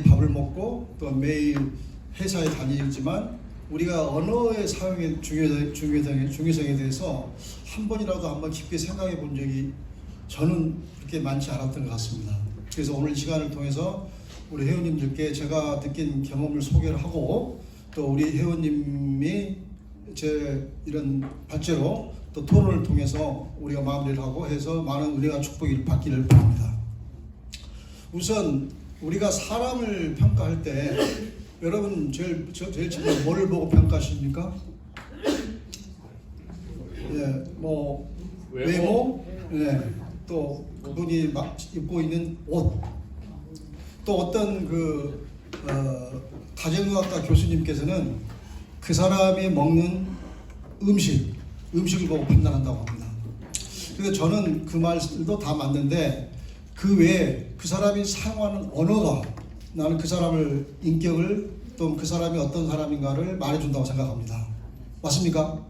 밥을 먹고 또 매일 회사에 다니지만 우리가 언어의 사용의 중요성에 대해서 한 번이라도 한번 깊게 생각해 본 적이 저는 그렇게 많지 않았던 것 같습니다. 그래서 오늘 이 시간을 통해서 우리 회원님들께 제가 느낀 경험을 소개를 하고 또 우리 회원님이 제 이런 발제로 또 토론을 통해서 우리가 마무리를 하고 해서 많은 은혜와 축복을 받기를 바랍니다. 우선 우리가 사람을 평가할 때 여러분 제일 처음에 뭘 보고 평가하십니까? 예, 뭐 외모, 예, 또 그분이 막 입고 있는 옷, 또 어떤 가정의학과 교수님께서는 그 사람이 먹는 음식을 보고 판단한다고 합니다. 그래서 저는 그 말도 다 맞는데 그 외에 그 사람이 사용하는 언어가 나는 그 사람을 인격을 또 그 사람이 어떤 사람인가를 말해준다고 생각합니다. 맞습니까?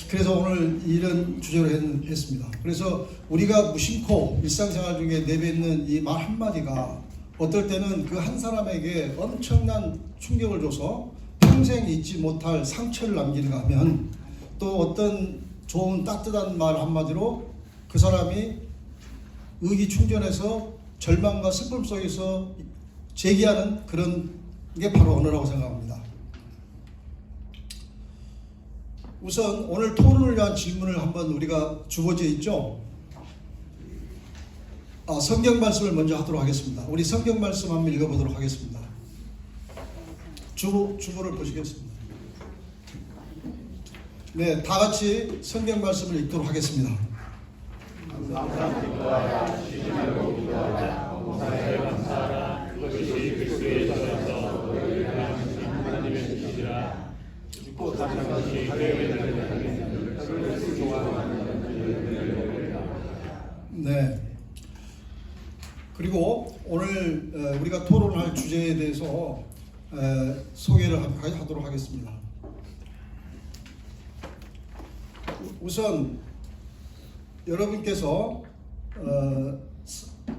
그래서 오늘 이런 주제로 했습니다. 그래서 우리가 무심코 일상생활 중에 내뱉는 이 말 한마디가 어떨 때는 그 한 사람에게 엄청난 충격을 줘서 평생 잊지 못할 상처를 남기는가 하면 또 어떤 좋은 따뜻한 말 한마디로 그 사람이 의기충전해서 절망과 슬픔 속에서 제기하는 그런 게 바로 언어라고 생각합니다. 우선 오늘 토론을 위한 질문을 한번 우리가 주어져 있죠. 성경 말씀을 먼저 하도록 하겠습니다. 우리 성경 말씀 한번 읽어보도록 하겠습니다. 주보를 보시겠습니다. 네, 다 같이 성경 말씀을 읽도록 하겠습니다. 항상 기도하라. 쉬지 말고 기도하라. 봉사에 감사하라. 그것이 그리스도의 전에서 너희를 향한 하나님의 뜻이라. 죽고 사는 것이 교회를 하는 그를 좋아하는 네. 그리고 오늘 우리가 토론할 주제에 대해서 소개를 하도록 하겠습니다. 우선 여러분께서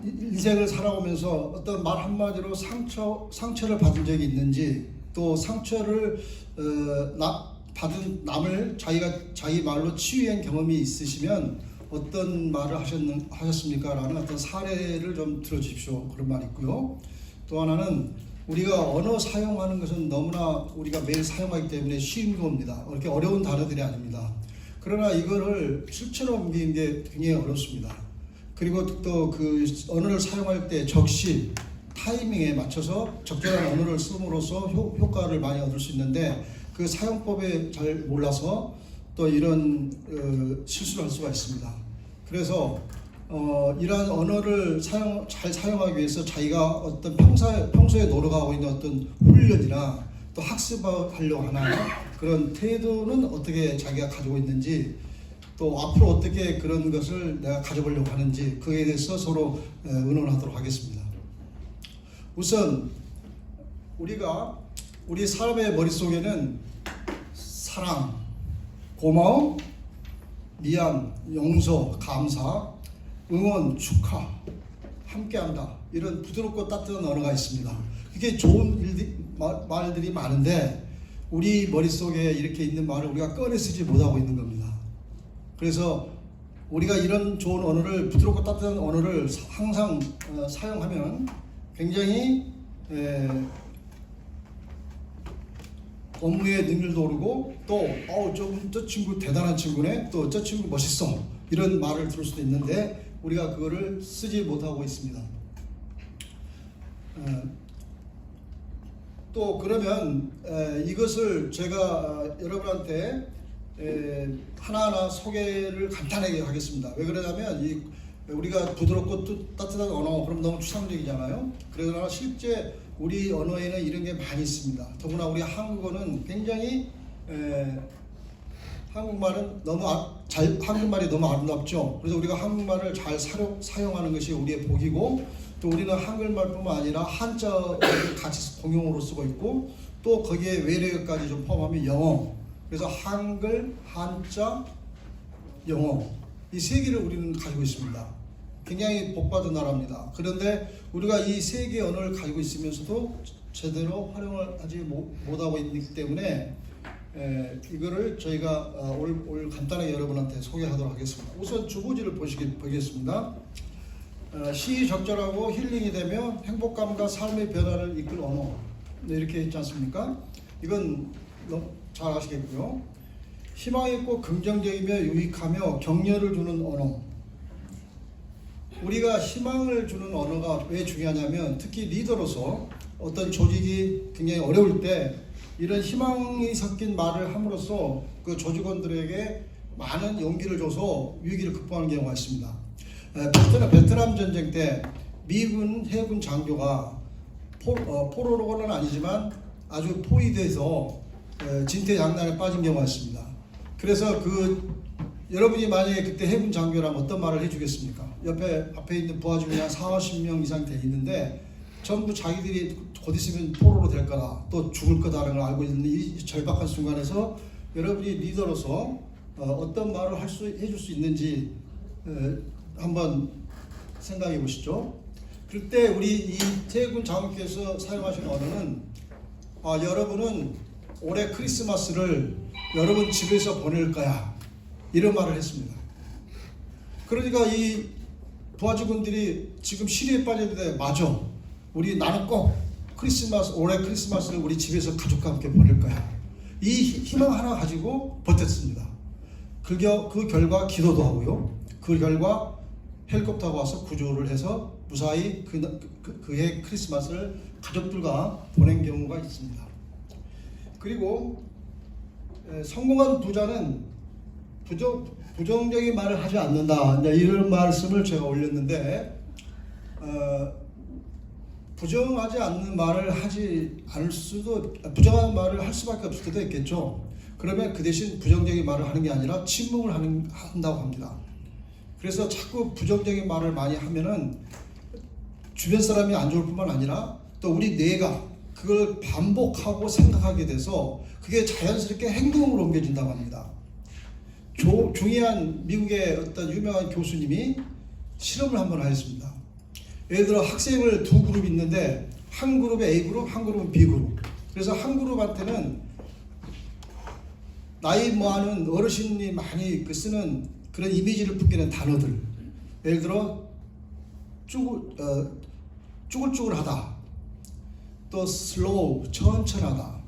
인생을 살아오면서 어떤 말 한마디로 상처를 받은 적이 있는지 또 상처를 받은 남을 자기 말로 치유한 경험이 있으시면 어떤 말을 하셨습니까? 라는 어떤 사례를 좀 들어주십시오. 그런 말이 있고요. 또 하나는 우리가 언어 사용하는 것은 너무나 우리가 매일 사용하기 때문에 쉬운 겁니다. 그렇게 어려운 단어들이 아닙니다. 그러나 이거를 실천으로 옮기는 게 굉장히 어렵습니다. 그리고 또 그 언어를 사용할 때 적시, 타이밍에 맞춰서 적절한 언어를 씀으로써 효과를 많이 얻을 수 있는데 그 사용법에 잘 몰라서 또 이런 실수를 할 수가 있습니다. 그래서 이러한 언어를 잘 사용하기 위해서 자기가 어떤 평소에 노력하고 있는 어떤 훈련이나 또 학습하려고 하는 그런 태도는 어떻게 자기가 가지고 있는지 또 앞으로 어떻게 그런 것을 내가 가져보려고 하는지 그에 대해서 서로 의논하도록 하겠습니다. 우선 우리 사람의 머릿속에는 사랑, 고마움, 미안, 용서, 감사, 응원, 축하, 함께한다 이런 부드럽고 따뜻한 언어가 있습니다. 그게 좋은 말들이 많은데 우리 머릿속에 이렇게 있는 말을 우리가 꺼내 쓰지 못하고 있는 겁니다. 그래서 우리가 이런 좋은 언어를 부드럽고 따뜻한 언어를 항상 사용하면 굉장히 업무의 능률도 오르고 또 저 친구 대단한 친구네 또 저 친구 멋있어 이런 말을 들을 수도 있는데 우리가 그거를 쓰지 못하고 있습니다. 또 그러면 이것을 제가 여러분한테 하나하나 소개를 간단하게 하겠습니다. 왜 그러냐면 우리가 부드럽고 따뜻한 언어 그럼 너무 추상적이잖아요. 그러나 실제 우리 언어에는 이런 게 많이 있습니다. 더구나 우리 한국어는 굉장히 한국말은 한국말이 너무 아름답죠. 그래서 우리가 한국말을 잘 사용하는 것이 우리의 복이고 또 우리는 한글말뿐만 아니라 한자를 같이 공용어로 쓰고 있고 또 거기에 외래어까지 좀 포함하면 영어. 그래서 한글, 한자, 영어 이 세 개를 우리는 가지고 있습니다. 굉장히 복받은 나라입니다. 그런데 우리가 이 세 개의 언어를 가지고 있으면서도 제대로 활용을 하지 못하고 있기 때문에 이거를 저희가 오늘 간단하게 여러분한테 소개하도록 하겠습니다. 우선 주부지를 보겠습니다. 시적절하고 힐링이 되며 행복감과 삶의 변화를 이끌 언어, 이렇게 있지 않습니까? 이건 잘 아시겠고요. 희망 있고 긍정적이며 유익하며 격려를 주는 언어. 우리가 희망을 주는 언어가 왜 중요하냐면, 특히 리더로서 어떤 조직이 굉장히 어려울 때 이런 희망이 섞인 말을 함으로써 그 조직원들에게 많은 용기를 줘서 위기를 극복하는 경우가 있습니다. 베트남 전쟁 때 미군 해군 장교가 포로로는 아니지만 아주 포위돼서 진퇴양난에 빠진 경우가 있습니다. 그래서 여러분이 만약에 그때 해군 장교라면 어떤 말을 해주겠습니까? 앞에 있는 부하 중에 한 40명 이상 돼 있는데 전부 자기들이 곧 있으면 포로로 될 거다, 또 죽을 거다라는 걸 알고 있는 이 절박한 순간에서 여러분이 리더로서 어떤 말을 해줄 수 있는지 한번 생각해 보시죠. 그때 우리 이 해군 장교께서 사용하신 언어는 여러분은 올해 크리스마스를 여러분 집에서 보낼 거야, 이런 말을 했습니다. 그러니까 이 부하 직원들이 지금 시리에 빠졌는데, 맞아, 나는 꼭 올해 크리스마스를 우리 집에서 가족과 함께 보낼 거야, 이 희망 하나 가지고 버텼습니다. 그 결과 기도도 하고요. 그 결과 헬리콥터가 와서 구조를 해서 무사히 그해 크리스마스를 가족들과 보낸 경우가 있습니다. 그리고 성공한 부자는 부정적인 말을 하지 않는다, 이런 말씀을 제가 올렸는데, 부정하지 않는 말을 부정한 말을 할 수밖에 없을 때도 있겠죠. 그러면 그 대신 부정적인 말을 하는 게 아니라 침묵을 한다고 합니다. 그래서 자꾸 부정적인 말을 많이 하면은 주변 사람이 안 좋을 뿐만 아니라 또 우리 뇌가 그걸 반복하고 생각하게 돼서 그게 자연스럽게 행동으로 옮겨진다고 합니다. 중요한 미국의 어떤 유명한 교수님이 실험을 한번 하였습니다. 예를 들어 학생을 두 그룹이 있는데, 한 그룹은 A그룹, 한 그룹은 B그룹. 그래서 한 그룹한테는 나이 많은 어르신이 많이 쓰는 그런 이미지를 풍기는 단어들, 예를 들어 쭈글쭈글하다, 또 슬로우, 천천하다,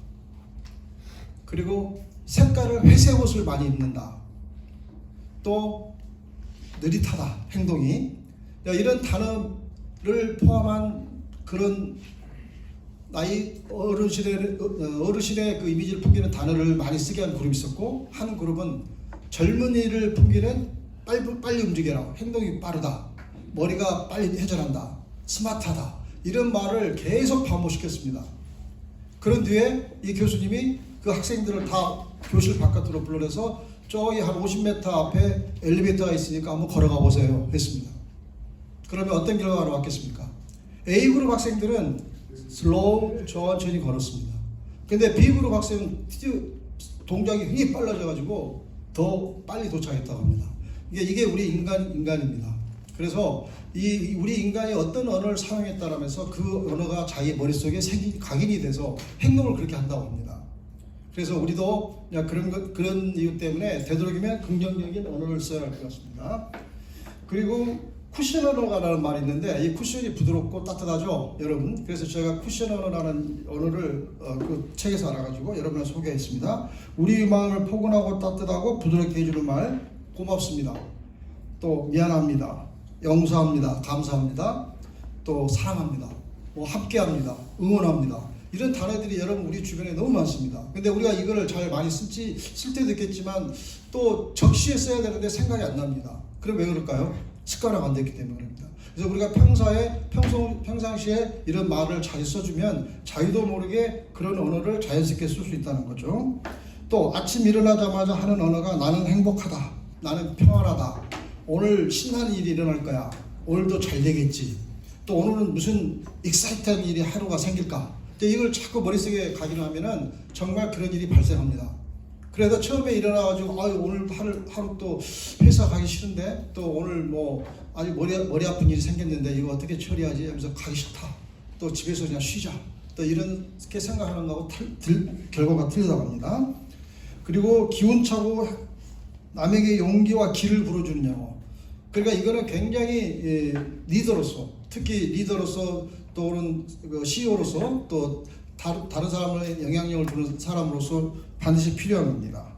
그리고 색깔을 회색 옷을 많이 입는다, 또 느릿하다, 행동이, 이런 단어를 포함한 그런 나이 어르신의 그 이미지를 풍기는 단어를 많이 쓰게 하는 그룹이 있었고, 한 그룹은 젊은이를 풍기는 빨리 움직여라, 행동이 빠르다, 머리가 빨리 회전한다, 스마트하다, 이런 말을 계속 반복시켰습니다. 그런 뒤에 이 교수님이 그 학생들을 다 교실 바깥으로 불러내서 저기 한 50m 앞에 엘리베이터가 있으니까 한번 걸어가 보세요 했습니다. 그러면 어떤 결과가 나왔겠습니까? A그룹 학생들은 슬로우, 천천히 걸었습니다. 근데 B그룹 학생은 동작이 굉장히 빨라져가지고 더 빨리 도착했다고 합니다. 이게 우리 인간입니다. 그래서 우리 인간이 어떤 언어를 사용했다라면서 그 언어가 자기 머릿속에 각인이 돼서 행동을 그렇게 한다고 합니다. 그래서 우리도 그런 이유 때문에 되도록이면 긍정적인 언어를 써야 할 것 같습니다. 그리고 쿠션 언어라는 말이 있는데, 이 쿠션이 부드럽고 따뜻하죠, 여러분. 그래서 제가 쿠션 언어라는 언어를 그 책에서 알아가지고 여러분을 소개했습니다. 우리 마음을 포근하고 따뜻하고 부드럽게 해주는 말, 고맙습니다, 또 미안합니다, 용서합니다, 감사합니다, 또 사랑합니다, 함께합니다, 응원합니다, 이런 단어들이 여러분 우리 주변에 너무 많습니다. 근데 우리가 이거를 잘 많이 쓸 때도 있겠지만 또 적시에 써야 되는데 생각이 안 납니다. 그럼 왜 그럴까요? 습관화가 안 됐기 때문에 그럽니다. 그래서 우리가 평상시에 이런 말을 잘 써주면 자기도 모르게 그런 언어를 자연스럽게 쓸 수 있다는 거죠. 또 아침 일어나자마자 하는 언어가 나는 행복하다, 나는 평안하다, 오늘 신나는 일이 일어날 거야, 오늘도 잘 되겠지, 또 오늘은 무슨 익사이트한 일이 하루가 생길까, 이걸 자꾸 머릿속에 각인하면은 정말 그런 일이 발생합니다. 그래서 처음에 일어나가지고 오늘 하루 또 회사 가기 싫은데, 또 오늘 아주 머리 아픈 일이 생겼는데 이거 어떻게 처리하지 하면서 가기 싫다. 또 집에서 그냥 쉬자. 또 이렇게 생각하는 거하고 결과가 틀리다고 합니다. 그리고 기운차고 남에게 용기와 길을 불어주는 영어. 그러니까 이거는 굉장히 리더로서, 특히 리더로서 또는 CEO로서 또 다른 사람의 영향력을 주는 사람으로서 반드시 필요한 겁니다.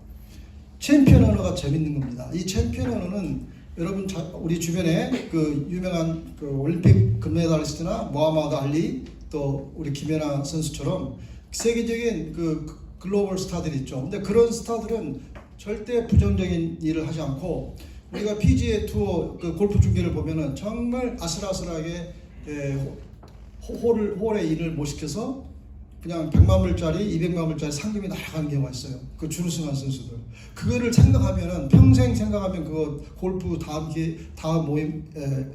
챔피언 언어가 재밌는 겁니다. 이 챔피언 언어는 여러분 우리 주변에 그 유명한 그 올림픽 금메달리스트나 모하마드 알리 또 우리 김연아 선수처럼 세계적인 그 글로벌 스타들이 있죠. 근데 그런 스타들은 절대 부정적인 일을 하지 않고 우리가 PGA 투어 그 골프 중계를 보면은 정말 아슬아슬하게 홀에 일을 못 시켜서 그냥 100만 불짜리, 200만 불짜리 상금이 날아가는 경우가 있어요. 그 준우승한 선수들. 그거를 생각하면은 평생 생각하면 그거 골프 다음 모임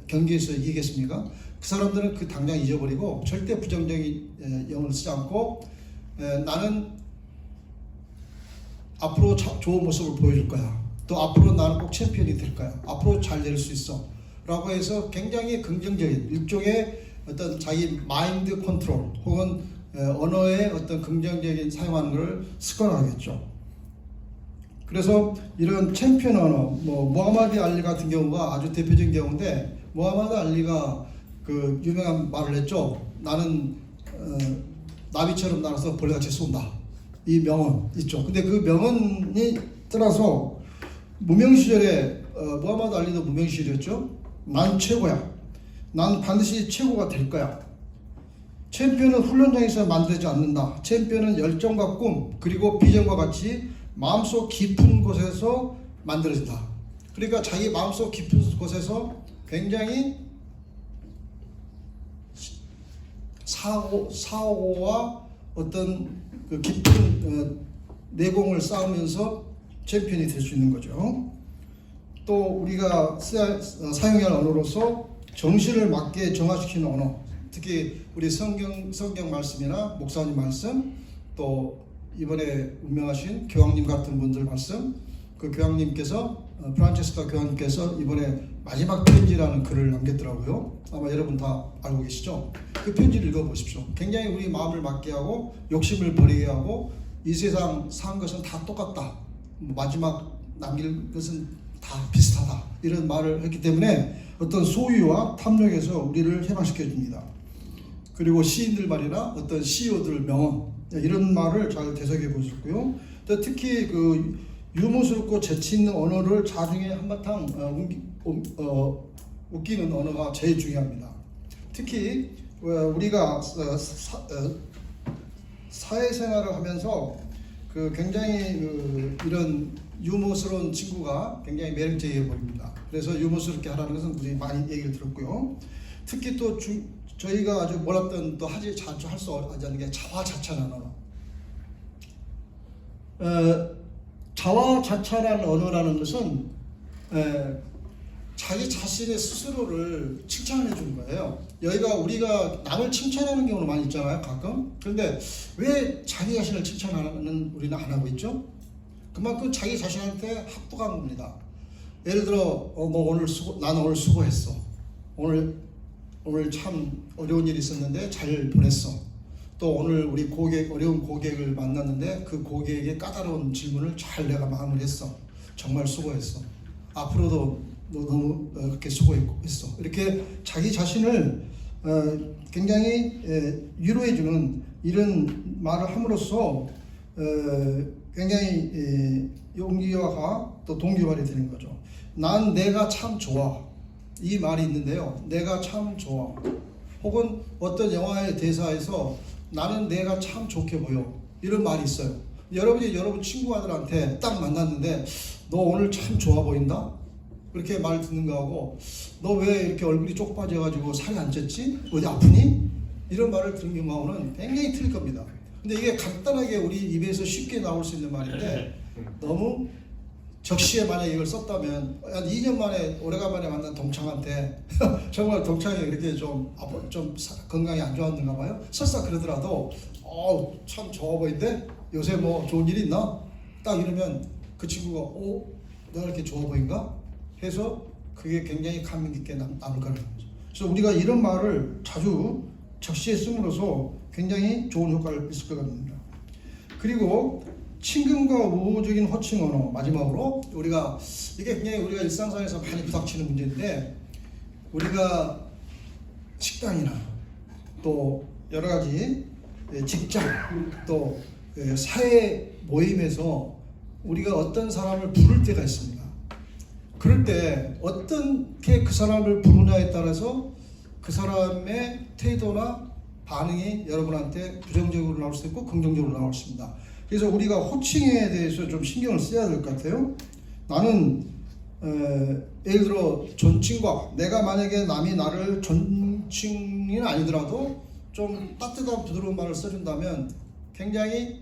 경기에서 이기겠습니까? 그 사람들은 그 당장 잊어버리고 절대 부정적인 영어를 쓰지 않고 나는 앞으로 좋은 모습을 보여줄 거야. 또 앞으로 나는 꼭 챔피언이 될 거야. 앞으로 잘 될 수 있어. 라고 해서 굉장히 긍정적인 일종의 어떤 자기 마인드 컨트롤 혹은 언어의 어떤 긍정적인 사용하는 것을 습관화하겠죠. 그래서 이런 챔피언 언어, 모하마드 알리 같은 경우가 아주 대표적인 경우인데 모하마드 알리가 그 유명한 말을 했죠. 나는 나비처럼 날아서 벌레같이 쏜다. 이 명언 있죠. 근데 그 명언이 따라서 무명 시절에 모하마드 알리도 무명 시절이었죠. 난 최고야. 난 반드시 최고가 될 거야. 챔피언은 훈련장에서 만들지 않는다. 챔피언은 열정과 꿈 그리고 비전과 같이 마음속 깊은 곳에서 만들어진다. 그러니까 자기 마음속 깊은 곳에서 굉장히 사고와 어떤 그 깊은 내공을 쌓으면서 챔피언이 될 수 있는 거죠. 또 우리가 사용해야 할 언어로서 정신을 맞게 정화시키는 언어, 특히 우리 성경 말씀이나 목사님 말씀, 또 이번에 운명하신 교황님 같은 분들 말씀, 그 교황님께서 프란체스카 교황님께서 이번에 마지막 편지라는 글을 남겼더라고요. 아마 여러분 다 알고 계시죠? 그 편지를 읽어보십시오. 굉장히 우리 마음을 맞게 하고 욕심을 버리게 하고 이 세상 산 것은 다 똑같다. 마지막 남길 것은 다 비슷하다. 이런 말을 했기 때문에 어떤 소유와 탐욕에서 우리를 해방시켜 줍니다. 그리고 시인들 말이나 어떤 CEO들 명언 이런 말을 잘 되새겨 보셨고요. 특히 그 유머스럽고 재치 있는 언어를 자중에 한바탕 웃기는 언어가 제일 중요합니다. 특히 우리가 사회생활을 하면서 그 굉장히 이런 유머스러운 친구가 굉장히 매력적이어 보입니다. 그래서 유머스럽게 하라는 것은 우리 많이 얘기를 들었고요. 특히 또 저희가 아주 몰랐던 또 자주 할 수 없는 게 자화자찬한 언어. 자화자찬한 언어라는 것은 자기 자신의 스스로를 칭찬해 주는 거예요. 여기가 우리가 남을 칭찬하는 경우는 많이 있잖아요, 가끔. 그런데 왜 자기 자신을 칭찬하는 우리는 안 하고 있죠? 그만큼 자기 자신한테 합독한 겁니다. 예를 들어, 나는 오늘 수고했어. 오늘 참 어려운 일이 있었는데 잘 보냈어. 또 오늘 우리 어려운 고객을 만났는데 그 고객의 까다로운 질문을 잘 내가 마무리했어. 정말 수고했어. 앞으로도 너 너무 그렇게 수고했어. 이렇게 자기 자신을 굉장히 위로해주는 이런 말을 함으로써 굉장히 용기와 또 동기발이 되는 거죠. 난 내가 참 좋아. 이 말이 있는데요. 내가 참 좋아. 혹은 어떤 영화의 대사에서 나는 내가 참 좋게 보여. 이런 말이 있어요. 여러분이 여러분 친구들한테 딱 만났는데 너 오늘 참 좋아 보인다? 그렇게 말 듣는 거하고 너 왜 이렇게 얼굴이 쪽 빠져가지고 살이 안 쪘지? 어디 아프니? 이런 말을 들은 경우는 굉장히 틀릴 겁니다. 근데 이게 간단하게 우리 입에서 쉽게 나올 수 있는 말인데 너무 적시에 만약 이걸 썼다면 한 2년 만에 오래간만에 만난 동창한테 정말 동창이 그렇게 좀 건강이 안 좋았는가 봐요. 설사 그러더라도 참 좋아 보이는데 요새 뭐 좋은 일 있나? 딱 이러면 그 친구가 내가 이렇게 좋아 보인가? 해서 그게 굉장히 감명 깊게 남을 거라는 거죠. 그래서 우리가 이런 말을 자주 적시에 씀으로써 굉장히 좋은 효과를 있을 것 같습니다. 그리고 친근과 우호적인 호칭 언어, 마지막으로 우리가 이게 굉장히 우리가 일상생활에서 많이 부닥치는 문제인데, 우리가 식당이나 또 여러 가지 직장 또 사회 모임에서 우리가 어떤 사람을 부를 때가 있습니다. 그럴 때 어떻게 그 사람을 부르냐에 따라서 그 사람의 태도나 반응이 여러분한테 부정적으로 나올 수도 있고 긍정적으로 나올 수 있습니다. 그래서 우리가 호칭에 대해서 좀 신경을 써야 될 것 같아요. 나는 예를 들어 존칭과, 내가 만약에 남이 나를 존칭은 아니더라도 좀 따뜻한 부드러운 말을 써준다면 굉장히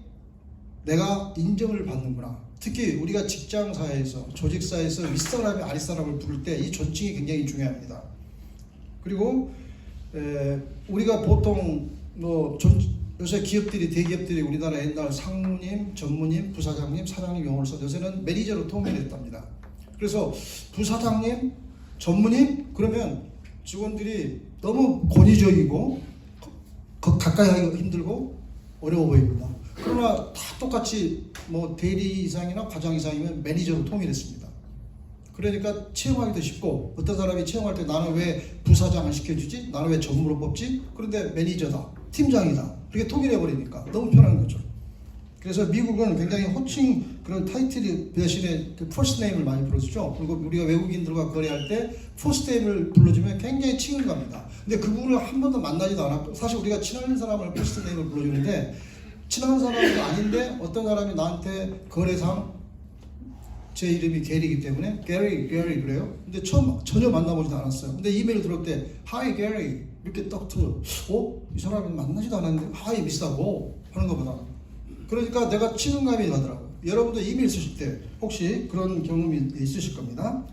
내가 인정을 받는구나. 특히 우리가 직장사회에서, 조직사회에서 윗사람이 아랫사람을 부를 때 이 존칭이 굉장히 중요합니다. 그리고 우리가 보통 요새 기업들이, 대기업들이 우리나라 옛날 상무님, 전무님, 부사장님, 사장님 용어를 써 요새는 매니저로 통일했답니다. 그래서 부사장님, 전무님 그러면 직원들이 너무 권위적이고 가까이 하기가 힘들고 어려워 보입니다. 그러나 다 똑같이 대리 이상이나 과장 이상이면 매니저로 통일했습니다. 그러니까 채용하기도 쉽고, 어떤 사람이 채용할 때 나는 왜 부사장을 시켜주지? 나는 왜 전무로 뽑지? 그런데 매니저다, 팀장이다, 그렇게 통일해버리니까 너무 편한 거죠. 그래서 미국은 굉장히 호칭 그런 타이틀 대신에 그 퍼스트 네임을 많이 불러주죠. 그리고 우리가 외국인들과 거래할 때 퍼스트 네임을 불러주면 굉장히 칭을 갑니다. 근데 그분을 한 번도 만나지도 않았고, 사실 우리가 친한 사람을 퍼스트 네임을 불러주는데, 친한 사람도 아닌데 어떤 사람이 나한테 거래상 제 이름이 게리이기 때문에 게리 그래요. 근데 전혀 만나보지도 않았어요. 근데 이메일 들어올 때 Hi 게리 이렇게 딱 들어요. 이 사람은 만나지도 않았는데 Hi 미스하고 하는 것보다, 그러니까 내가 친근감이 가더라고요. 여러분도 이메일 쓰실 때 혹시 그런 경험이 있으실 겁니다.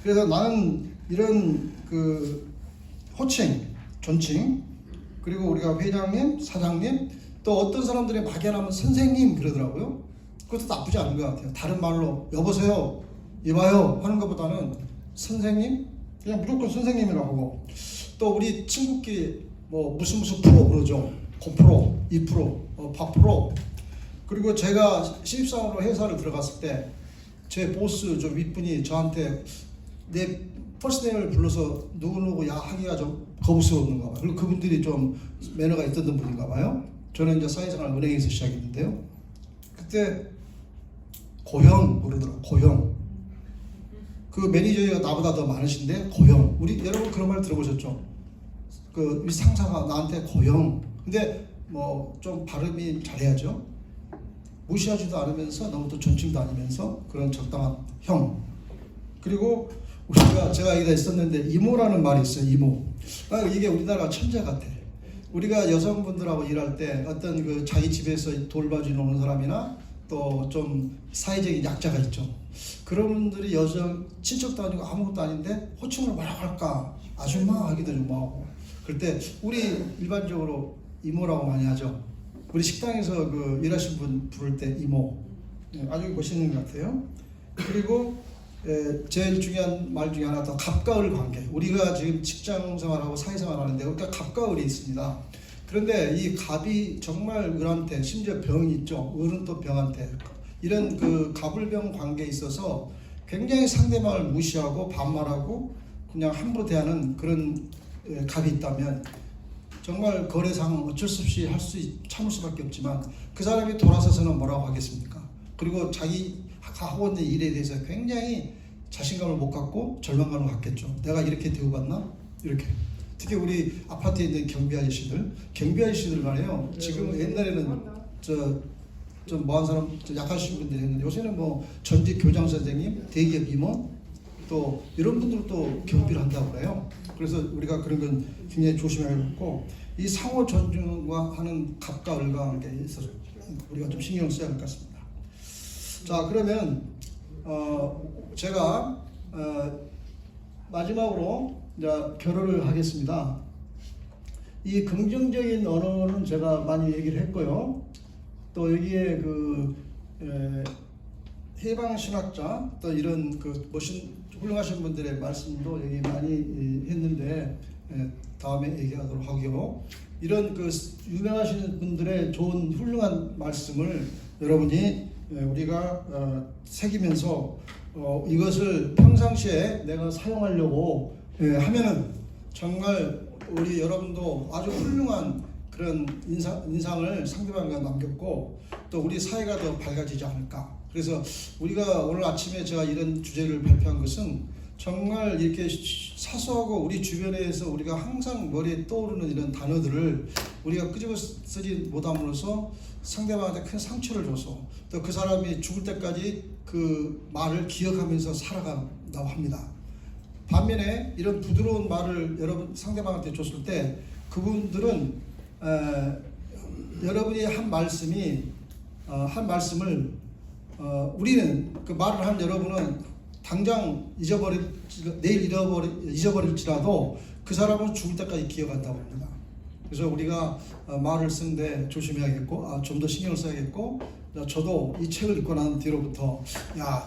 그래서 나는 이런 그 호칭, 존칭, 그리고 우리가 회장님, 사장님, 또 어떤 사람들이 막연하면 선생님 그러더라고요. 그것도 나쁘지 않은 것 같아요. 다른 말로 여보세요, 이봐요 하는 것보다는 선생님, 그냥 무조건 선생님이라고 하고, 또 우리 친구끼리 무슨 프로 그러죠. 고프로, 2프로, 파프로. 그리고 제가 신입사원으로 회사를 들어갔을 때 제 보스 좀 윗분이 저한테 내 퍼스네임을 불러서 누구누구 야 하기가 좀 거부스러웠는가 봐요. 그리고 그분들이 좀 매너가 있던 분인가 봐요. 저는 이제 사회생활 은행에서 시작했는데요. 그때 고형 그러더라고요. 고형. 그 매니저가 나보다 더 많으신데 고형. 우리 여러분 그런 말 들어보셨죠? 그 상사가 나한테 고형. 근데 좀 발음이 잘해야죠. 무시하지도 않으면서 너무 또 존칭도 아니면서 그런 적당한 형. 그리고 제가 여기다 있었는데 이모라는 말이 있어요. 이모. 이게 우리나라 천재 같아. 우리가 여성분들하고 일할 때 어떤 그 자기 집에서 돌봐주는 오는 사람이나 또 좀 사회적인 약자가 있죠. 그런 분들이 여성 친척도 아니고 아무것도 아닌데 호칭을 뭐라고 할까? 아줌마 하기도 좀 뭐하고. 그럴 때 우리 일반적으로 이모라고 많이 하죠. 우리 식당에서 그 일하신 분 부를 때 이모. 아주 멋있는 것 같아요. 그리고 제일 중요한 말 중에 하나 더, 갑과을 관계. 우리가 지금 직장 생활하고 사회생활 하는데 그러니까 갑과을이 있습니다. 그런데 이 갑이 정말 을한테, 심지어 병이 있죠. 을은 또 병한테, 이런 그 갑을병 관계에 있어서 굉장히 상대방을 무시하고 반말하고 그냥 함부로 대하는 그런 갑이 있다면 정말 거래상 어쩔 수 없이 참을 수밖에 없지만 그 사람이 돌아서서는 뭐라고 하겠습니까? 그리고 자기 하고 있는 일에 대해서 굉장히 자신감을 못 갖고 절망감을 갖겠죠. 내가 이렇게 대우받나? 이렇게. 특히 우리 아파트에 있는 경비 아저씨들 말이에요. 지금 옛날에는 좀 뭐한 사람, 약하신 분들이 했는데 요새는 전직 교장 선생님, 대기업 임원, 또 이런 분들도 또 경비를 한다고 그래요. 그래서 우리가 그런 건 굉장히 조심해야겠고, 이 상호 존중과 하는 갑과 을과 관계에 있어서 우리가 좀 신경 써야 할 것 같습니다. 자, 그러면 제가 마지막으로 이제 결론을 하겠습니다. 이 긍정적인 언어는 제가 많이 얘기를 했고요. 또 여기에 해방 신학자 또 이런 그 훌륭하신 분들의 말씀도 여기 많이 했는데 다음에 얘기하도록 하고요. 이런 그 유명하신 분들의 좋은 훌륭한 말씀을 여러분이 우리가 새기면서 이것을 평상시에 내가 사용하려고 하면은 정말 우리 여러분도 아주 훌륭한 그런 인상을 상대방과 남겼고 또 우리 사회가 더 밝아지지 않을까. 그래서 우리가 오늘 아침에 제가 이런 주제를 발표한 것은 정말 이렇게 사소하고 우리 주변에서 우리가 항상 머리에 떠오르는 이런 단어들을 우리가 끄집어 쓰지 못함으로써 상대방한테 큰 상처를 줘서 또 그 사람이 죽을 때까지 그 말을 기억하면서 살아간다고 합니다. 반면에 이런 부드러운 말을 여러분 상대방한테 줬을 때 그분들은 여러분이 한 말씀을 우리는 그 말을 한 여러분은 당장 내일 잊어버릴지라도 그 사람은 죽을 때까지 기억한다고 합니다. 그래서 우리가 말을 쓰는데 조심해야겠고 좀 더 신경을 써야겠고 저도 이 책을 읽고 난 뒤로부터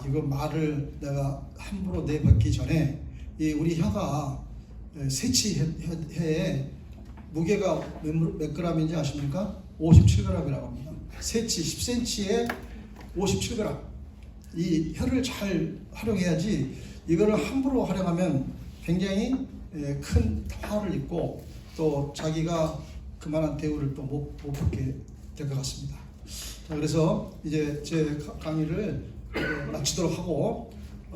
이거 말을 내가 함부로 내뱉기 전에 우리 혀가 새치해에 무게가 몇 g인지 아십니까? 57g이라고 합니다. 새치 10cm에 57g. 이 혀를 잘 활용해야지 이거를 함부로 활용하면 굉장히 큰 화를 입고 또 자기가 그만한 대우를 또 못 받게 될 것 같습니다. 자, 그래서 이제 제 강의를 마치도록 하고